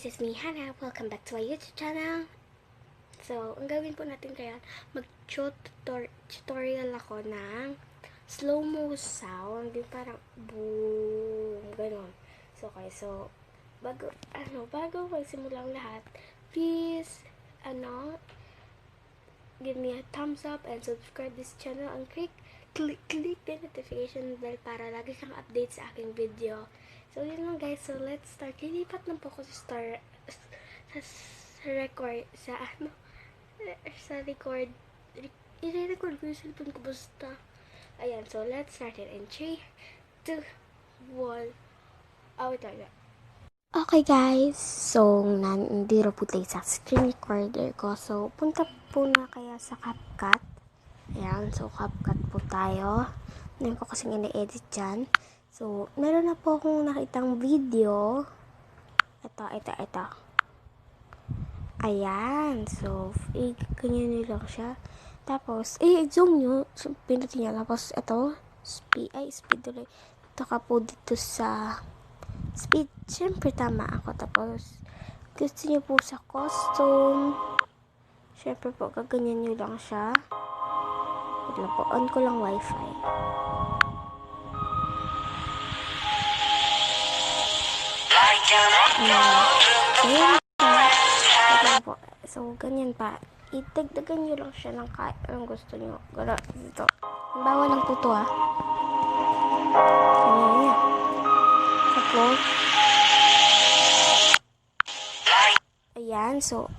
this is me, Hannah. Welcome back to my YouTube channel. So, ang gawin po natin kaya, mag-tutorial ako ng slow-mo sound. Yung parang boom, ganon. So, bago magsimula ang lahat, please, give me a thumbs up and subscribe this channel and click the notification bell para lagi kang update sa aking video. So, yun lang guys. So, let's start. Lilipat lang po ako sa record, sa record. I-record ko yung cellphone ko basta. Ayan, so let's start it in 3, 2, 1. Wait lang. Okay guys, so nandito po tayo sa screen recorder ko. So, punta po na kaya sa CapCut. Ayan, so CapCut po tayo. Ngayon ko kasing ina-edit dyan. So, meron na po akong nakitang video. Ito. Ayan. So, ganyan nyo lang siya. Tapos, zoom nyo. So, pinutin nyo. Tapos, ito. Speed ulit. Ito ka po dito sa speed. Siyempre, tama ako. Tapos, gusto nyo po sa custom. Siyempre po, gaganyan nyo lang siya. Wait lang po. On ko lang wifi. So, ganyan pa. Itagdagan nyo lang siya ng kahit anong gusto nyo. Gala, dito. Bawal lang po ito, Ganyan. Tapos, ayan. So,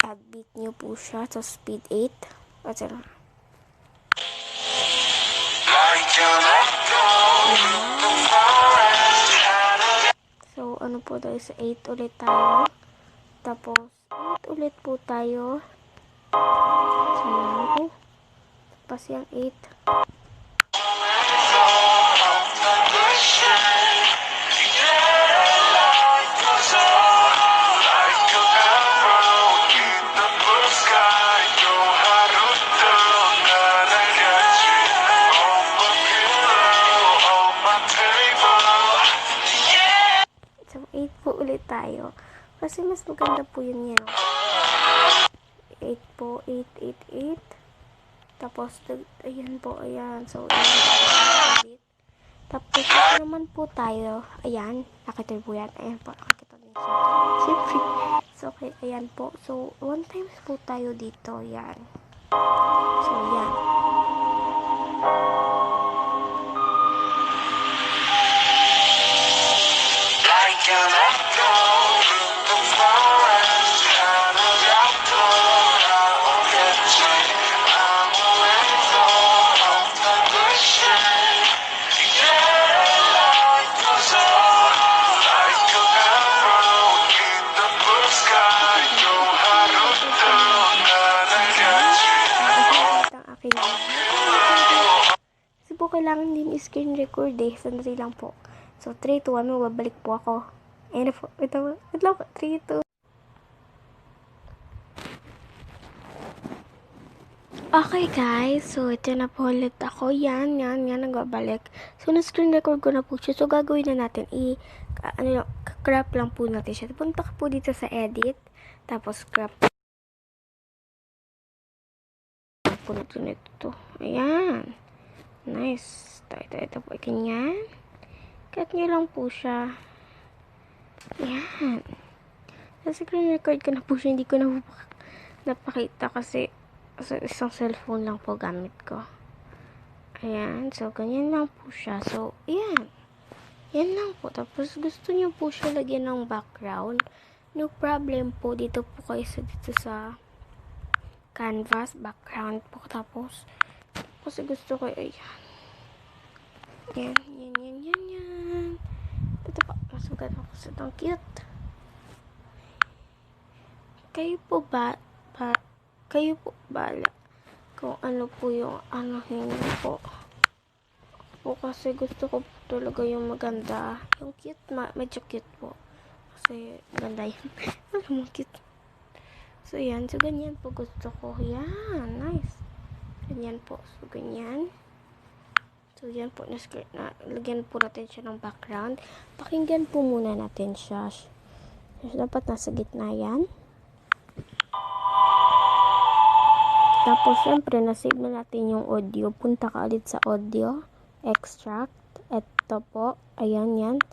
add-beat nyo po siya. So, speed 8. What's it? So, ano po tayo sa 8 ulit tayo. Tapos, 8 ulit po tayo. So, yan. Tapos yung 8. So, 8 po ulit tayo. Kasi mas maganda po yun yan. 8 po, 8. Tapos, ayan po, ayan. So, ayan. Tapos, ito naman po tayo. Ayan, nakita po yan. Ayan po, nakita din siya. Siyempre. So, okay, ayan po. So, 1 times po tayo dito. Ayan. So, ayan. Kasi po kailangan din screen record sandali lang po. So 3, 2, 1, babalik po ako. Ayun na po. Wait lang po. 3, 2. Okay guys, so ito na po ulit ako. Yan, nagbabalik. So na-screen record ko na po siya. So gagawin na natin, crop lang po natin siya. Punta ka po dito sa edit. Tapos crop po natin ito. Ayan. Nice. Ito po. Ganyan. Cut nyo lang po siya. Ayan. Na-screen record ko na po siya. Hindi ko na napakita kasi isang cellphone lang po gamit ko. Ayan. So, ganyan lang po siya. So, ayan. Yan lang po. Tapos, gusto nyo po siya lagyan ng background. No problem po. Dito po kayo sa canvas, background po. Tapos, kasi gusto ko, ayan. Yan. Ito pa. Masugat ako sa itong cute. Kayo po bala kung ano po yung hindi po. Po kasi gusto ko po talaga yung maganda. Yung cute, medyo cute po. Kasi ganda yun. Ano cute. So, yan. So, ganyan po gusto ko. Yan. Nice. Ganyan po. So, ganyan. So, yan po. Lagyan po natin siya ng background. Pakinggan po muna natin siya. So, dapat nasa gitna yan. Tapos, syempre, nasave na natin yung audio. Punta ka ulit sa audio. Extract. Ito po. Ayan, yan.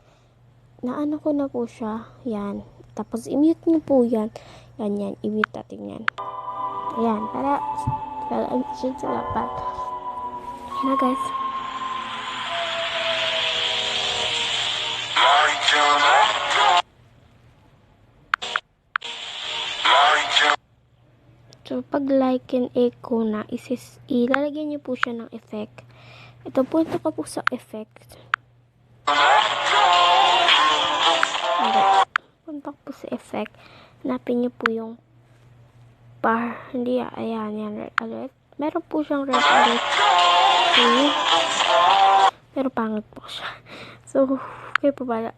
Naano ko na po siya. Yan. Tapos, i-mute nyo po yan. Yan. I-mute natin yan. Ayan. Para siya sa lapat. Ayan na, guys. So, pag like and echo na, ilalagyan nyo po siya ng effect. Ito, punta ka po sa effect. Punta po sa effect. Hanapin nyo po yung bar. Hindi, ayan, red alert. Meron po siyang red alert. Okay. Pero pangit po siya. So, kayo po pala.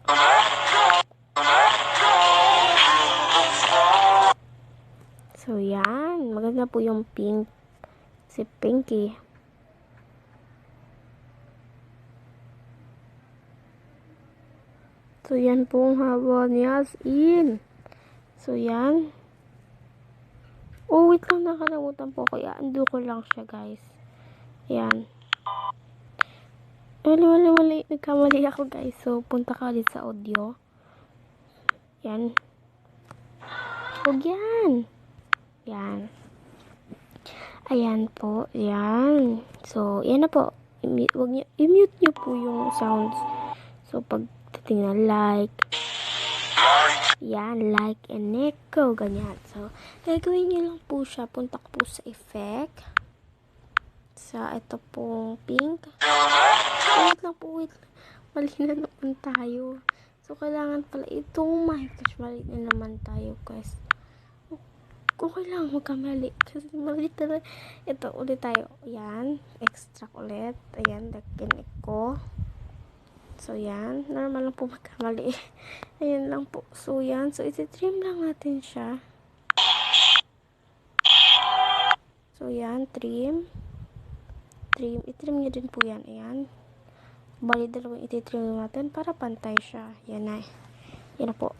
So, yan. Maganda po yung pink. Si Pinky. So, yan po ang haba niya. As in. So, yan. Oh, wait lang. Nakalimutan po. Kaya, ando ko lang siya, guys. Yan. Mali. Nagkamali ako, guys. So, punta ka ulit sa audio. Yan. Huwag yan. Yan. Ayan po. Yan. So, yan na po. I-mute nyo po yung sounds. So, pag titingnan like. Yan. Like and echo. Ganyan. So, gagawin nyo lang po siya. Punta ko po sa effect. Sa ito pong pink. Wait lang po. Mali na naman tayo. So, kailangan pala itong mic. Kasi mali na naman tayo, guys. Okay lang, huwag ka mali. Kasi mali talaga. Ito, ulit tayo. Ayan. Extract ulit. Ayan, dakinig ko. So, yan. Normal lang po magkamali. Ayan lang po. So, yan. So, iti-trim lang natin siya. So, yan. Trim. I-trim nyo din po yan. Ayan. Bali, dalawang iti-trim natin para pantay siya. Yan na. Yan na po.